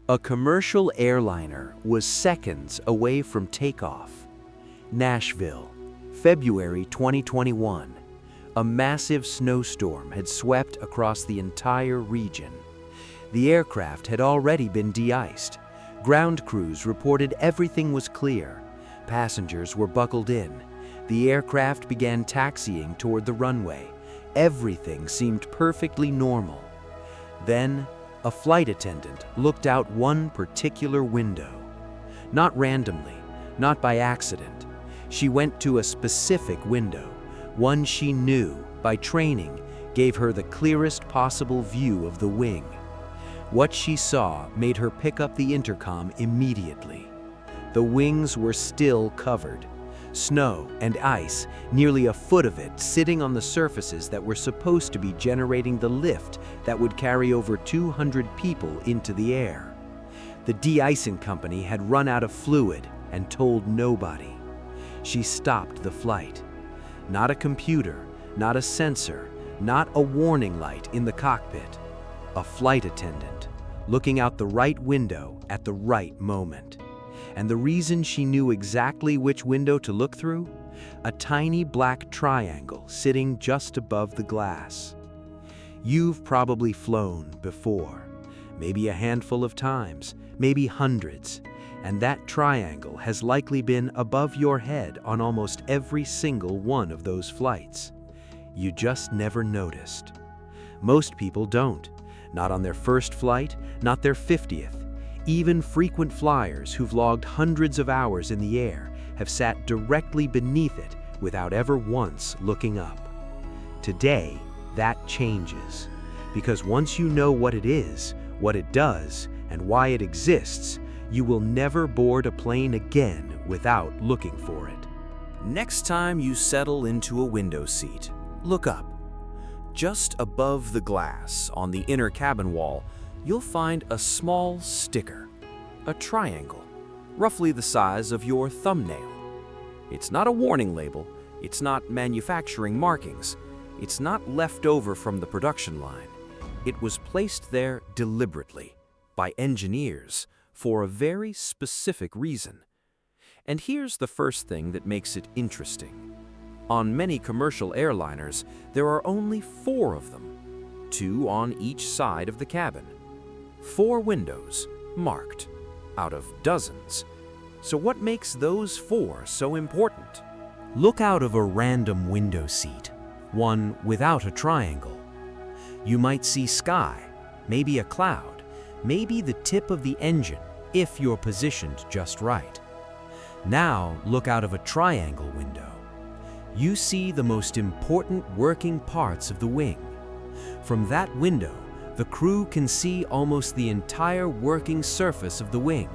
A commercial airliner was seconds away from takeoff. Nashville, February 2021. A massive snowstorm had swept across the entire region. The aircraft had already been de-iced. Ground crews reported everything was clear. Passengers were buckled in. The aircraft began taxiing toward the runway. Everything seemed perfectly normal. Then, a flight attendant looked out one particular window. Not randomly, not by accident. She went to a specific window, one she knew, by training, gave her the clearest possible view of the wing. What she saw made her pick up the intercom immediately. The wings were still covered. Snow and ice, nearly a foot of it, sitting on the surfaces that were supposed to be generating the lift that would carry over 200 people into the air. The de-icing company had run out of fluid and told nobody. She stopped the flight. Not a computer, not a sensor, not a warning light in the cockpit. A flight attendant, looking out the right window at the right moment. And the reason she knew exactly which window to look through? A tiny black triangle sitting just above the glass. You've probably flown before, maybe a handful of times, maybe hundreds, and that triangle has likely been above your head on almost every single one of those flights. You just never noticed. Most people don't, not on their first flight, not their 50th. Even frequent flyers who've logged hundreds of hours in the air have sat directly beneath it without ever once looking up. Today, that changes, because once you know what it is, what it does, and why it exists, you will never board a plane again without looking for it. Next time you settle into a window seat, look up. Just above the glass on the inner cabin wall, you'll find a small sticker, a triangle, roughly the size of your thumbnail. It's not a warning label, it's not manufacturing markings, it's not left over from the production line. It was placed there deliberately, by engineers, for a very specific reason. And here's the first thing that makes it interesting. On many commercial airliners, there are only 4 of them, 2 on each side of the cabin. 4 windows, marked, out of dozens. So what makes those 4 so important? Look out of a random window seat, one without a triangle. You might see sky, maybe a cloud, maybe the tip of the engine, if you're positioned just right. Now look out of a triangle window. You see the most important working parts of the wing. From that window, the crew can see almost the entire working surface of the wing,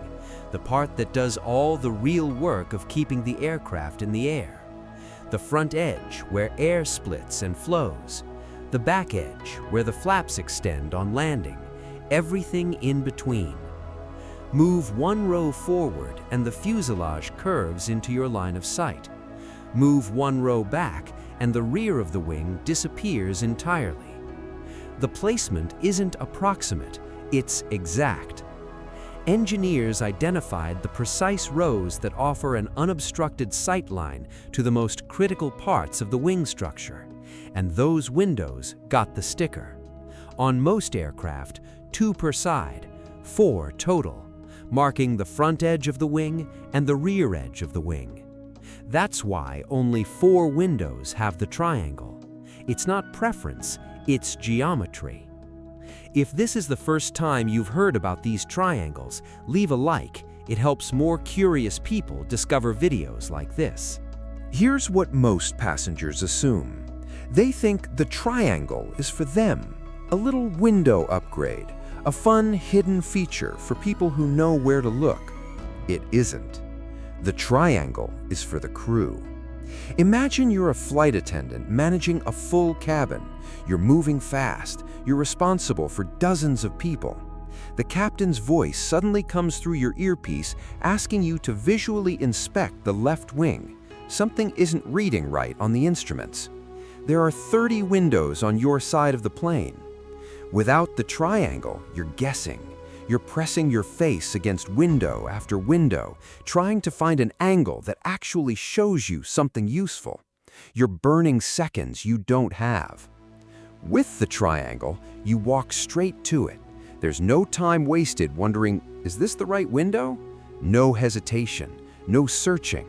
the part that does all the real work of keeping the aircraft in the air. The front edge, where air splits and flows. The back edge, where the flaps extend on landing. Everything in between. Move 1 row forward and the fuselage curves into your line of sight. Move 1 row back and the rear of the wing disappears entirely. The placement isn't approximate, it's exact. Engineers identified the precise rows that offer an unobstructed sight line to the most critical parts of the wing structure, and those windows got the sticker. On most aircraft, 2 per side, 4 total, marking the front edge of the wing and the rear edge of the wing. That's why only 4 windows have the triangle. It's not preference, it's geometry. If this is the first time you've heard about these triangles, leave a like. It helps more curious people discover videos like this. Here's what most passengers assume. They think the triangle is for them, a little window upgrade, a fun hidden feature for people who know where to look. It isn't. The triangle is for the crew. Imagine you're a flight attendant managing a full cabin. You're moving fast. You're responsible for dozens of people. The captain's voice suddenly comes through your earpiece asking you to visually inspect the left wing. Something isn't reading right on the instruments. There are 30 windows on your side of the plane. Without the triangle, you're guessing. You're pressing your face against window after window, trying to find an angle that actually shows you something useful. You're burning seconds you don't have. With the triangle, you walk straight to it. There's no time wasted wondering, is this the right window? No hesitation, no searching,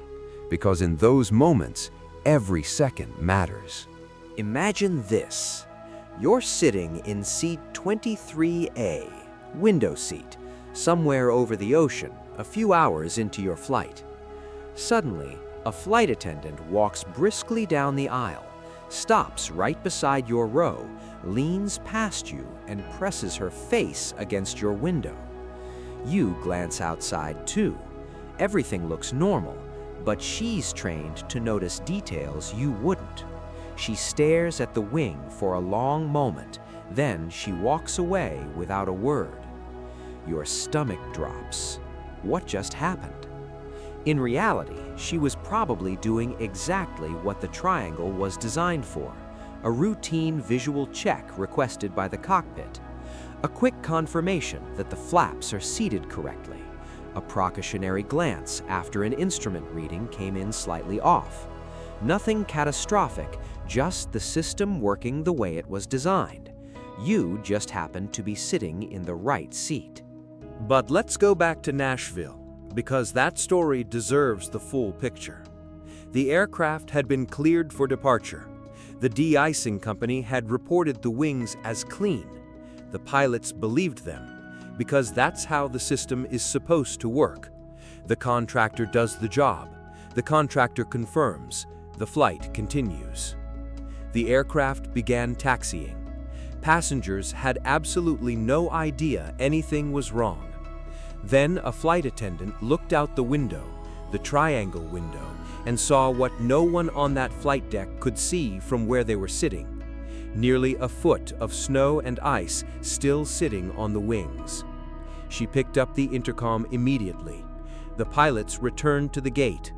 because in those moments, every second matters. Imagine this. You're sitting in seat 23A, window seat, somewhere over the ocean, a few hours into your flight. Suddenly, a flight attendant walks briskly down the aisle, stops right beside your row, leans past you, and presses her face against your window. You glance outside too. Everything looks normal, but she's trained to notice details you wouldn't. She stares at the wing for a long moment, then she walks away without a word. Your stomach drops. What just happened? In reality, she was probably doing exactly what the triangle was designed for, a routine visual check requested by the cockpit, a quick confirmation that the flaps are seated correctly, a precautionary glance after an instrument reading came in slightly off. Nothing catastrophic, just the system working the way it was designed. You just happened to be sitting in the right seat. But let's go back to Nashville, because that story deserves the full picture. The aircraft had been cleared for departure. The de-icing company had reported the wings as clean. The pilots believed them, because that's how the system is supposed to work. The contractor does the job. The contractor confirms. The flight continues. The aircraft began taxiing. Passengers had absolutely no idea anything was wrong. Then a flight attendant looked out the window, the triangle window, and saw what no one on that flight deck could see from where they were sitting. Nearly a foot of snow and ice still sitting on the wings. She picked up the intercom immediately. The pilots returned to the gate.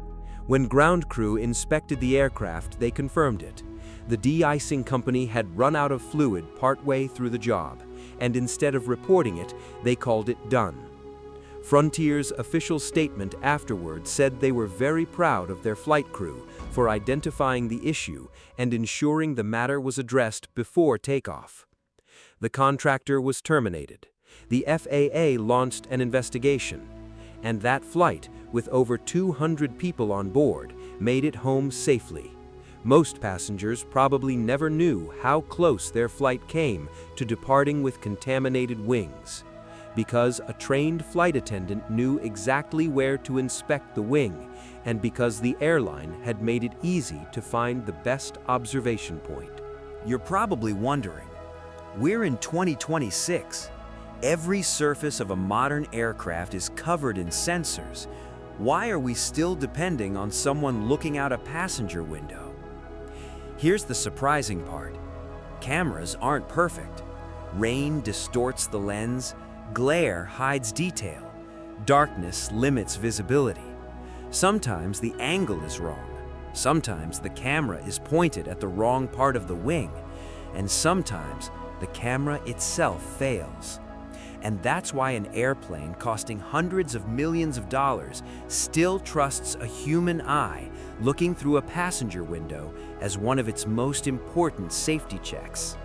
When ground crew inspected the aircraft, they confirmed it. The de-icing company had run out of fluid partway through the job, and instead of reporting it, they called it done. Frontier's official statement afterward said they were very proud of their flight crew for identifying the issue and ensuring the matter was addressed before takeoff. The contractor was terminated. The FAA launched an investigation, and that flight, with over 200 people on board, made it home safely. Most passengers probably never knew how close their flight came to departing with contaminated wings, because a trained flight attendant knew exactly where to inspect the wing, and because the airline had made it easy to find the best observation point. You're probably wondering, we're in 2026. Every surface of a modern aircraft is covered in sensors. Why are we still depending on someone looking out a passenger window? Here's the surprising part. Cameras aren't perfect. Rain distorts the lens, glare hides detail, darkness limits visibility. Sometimes the angle is wrong. Sometimes the camera is pointed at the wrong part of the wing, and sometimes the camera itself fails. And that's why an airplane costing hundreds of millions of dollars still trusts a human eye looking through a passenger window as one of its most important safety checks.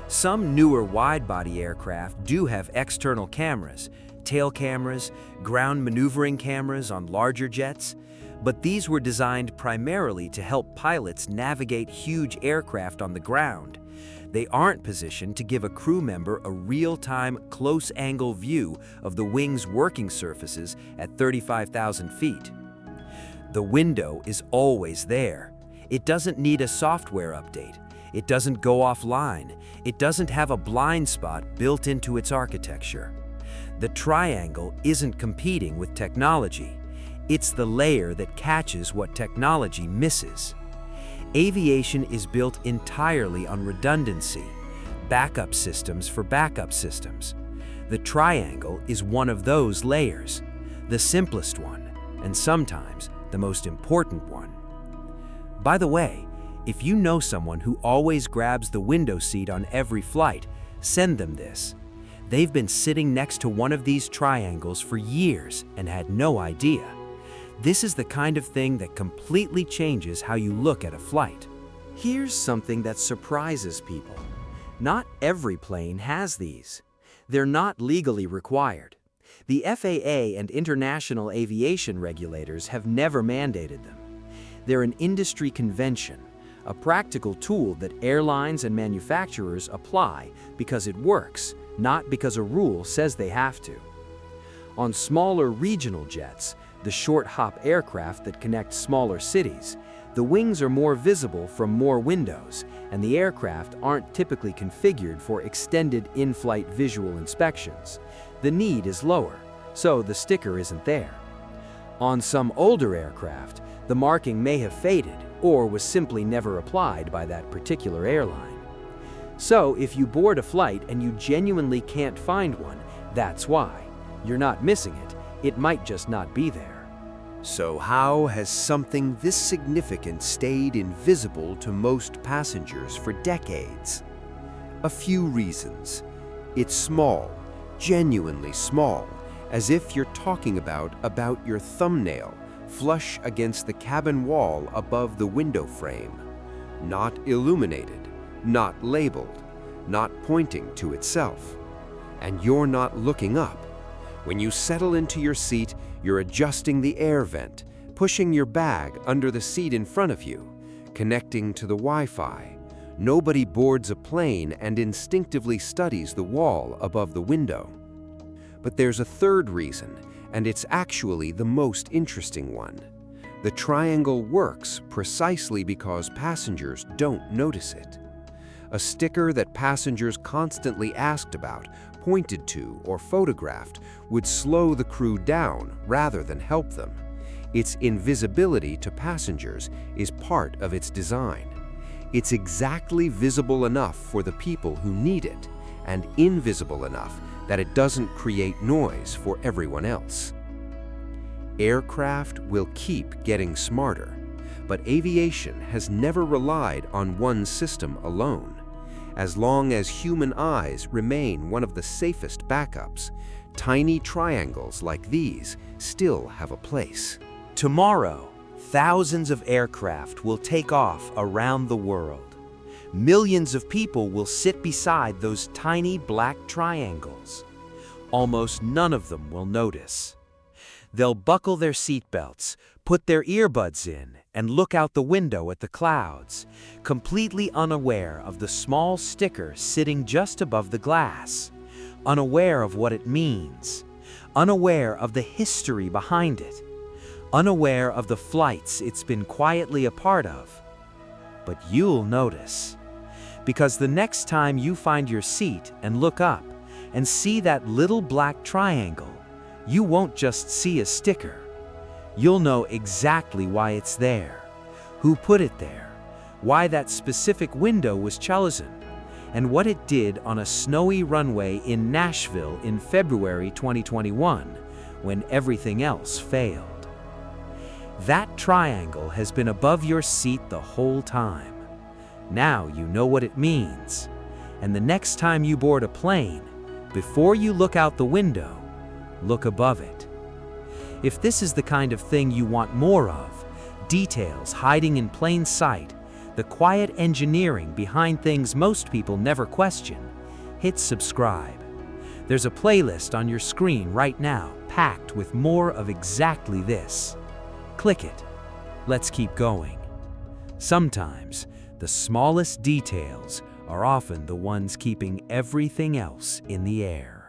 Some newer wide-body aircraft do have external cameras, tail cameras, ground maneuvering cameras on larger jets, but these were designed primarily to help pilots navigate huge aircraft on the ground. They aren't positioned to give a crew member a real-time, close-angle view of the wing's working surfaces at 35,000 feet. The window is always there. It doesn't need a software update. It doesn't go offline. It doesn't have a blind spot built into its architecture. The triangle isn't competing with technology. It's the layer that catches what technology misses. Aviation is built entirely on redundancy, backup systems for backup systems. The triangle is one of those layers, the simplest one, and sometimes the most important one. By the way, if you know someone who always grabs the window seat on every flight, send them this. They've been sitting next to one of these triangles for years and had no idea. This is the kind of thing that completely changes how you look at a flight. Here's something that surprises people. Not every plane has these. They're not legally required. The FAA and international aviation regulators have never mandated them. They're an industry convention, a practical tool that airlines and manufacturers apply because it works, not because a rule says they have to. On smaller regional jets, the short-hop aircraft that connect smaller cities, the wings are more visible from more windows, and the aircraft aren't typically configured for extended in-flight visual inspections. The need is lower, so the sticker isn't there. On some older aircraft, the marking may have faded or was simply never applied by that particular airline. So if you board a flight and you genuinely can't find one, that's why. You're not missing it, it might just not be there. So how has something this significant stayed invisible to most passengers for decades? A few reasons. It's small, genuinely small, as if you're talking about your thumbnail, flush against the cabin wall above the window frame. Not illuminated, not labeled, not pointing to itself. And you're not looking up. When you settle into your seat, you're adjusting the air vent, pushing your bag under the seat in front of you, connecting to the Wi-Fi. Nobody boards a plane and instinctively studies the wall above the window. But there's a third reason, and it's actually the most interesting one. The triangle works precisely because passengers don't notice it. A sticker that passengers constantly asked about, pointed to, or photographed would slow the crew down rather than help them. Its invisibility to passengers is part of its design. It's exactly visible enough for the people who need it, and invisible enough that it doesn't create noise for everyone else. Aircraft will keep getting smarter, but aviation has never relied on one system alone. As long as human eyes remain one of the safest backups, tiny triangles like these still have a place. Tomorrow, thousands of aircraft will take off around the world. Millions of people will sit beside those tiny black triangles. Almost none of them will notice. They'll buckle their seatbelts, put their earbuds in, and look out the window at the clouds, completely unaware of the small sticker sitting just above the glass, unaware of what it means, unaware of the history behind it, unaware of the flights it's been quietly a part of. But you'll notice, because the next time you find your seat and look up and see that little black triangle, you won't just see a sticker. You'll know exactly why it's there, who put it there, why that specific window was chosen, and what it did on a snowy runway in Nashville in February 2021, when everything else failed. That triangle has been above your seat the whole time. Now you know what it means. And the next time you board a plane, before you look out the window, look above it. If this is the kind of thing you want more of, details hiding in plain sight, the quiet engineering behind things most people never question, hit subscribe. There's a playlist on your screen right now packed with more of exactly this. Click it. Let's keep going. Sometimes, the smallest details are often the ones keeping everything else in the air.